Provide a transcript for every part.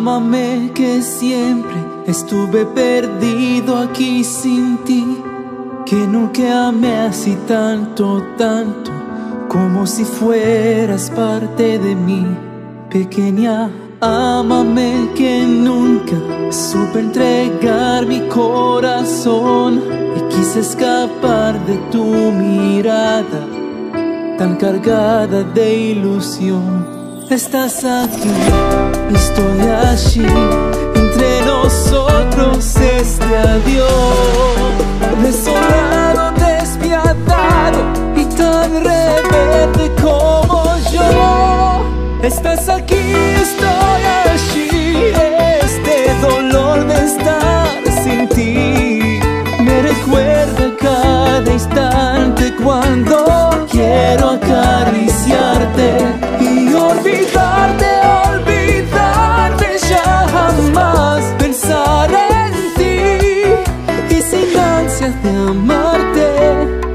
Ámame que siempre estuve perdido aquí sin ti, que nunca amé así tanto, tanto, como si fueras parte de mí. Pequeña, ámame que nunca supe entregar mi corazón y quise escapar de tu mirada tan cargada de ilusión. Estás aquí, estoy allí, entre nosotros este adiós. Desolado, despiadado y tan rebelde como yo. Estás aquí, estoy allí, este dolor de estar sin ti me recuerda cada instante cuando quiero acariciarte y olvidarte, olvidarte, ya jamás pensar en ti y sin ansias de amarte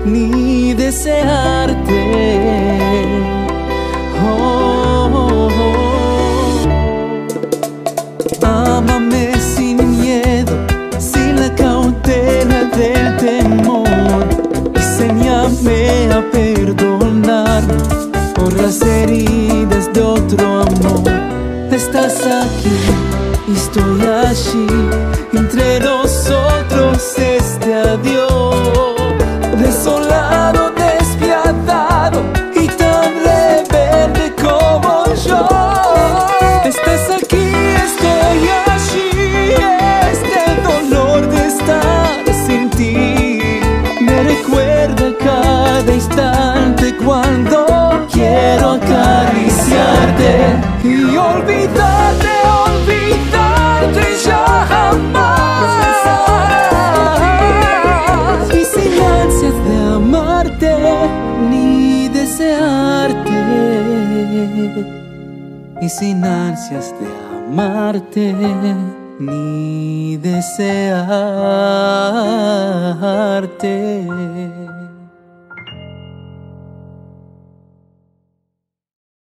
ni desearte. Ámame sin miedo, sin la cautela del temor. Enséñame a perdonarme por las heridas de otro amor. Estás aquí, estoy allí, entre nosotros este adiós. Desolado, despiadado y tan rebelde como yo. Estás aquí, estoy allí, este dolor de estar sin ti me recuerda cada instante cuando quiero acariciarte y olvidarte, olvidarte ya jamás y sin ansias de amarte ni desearte. Y sin ansias de amarte ni desearte.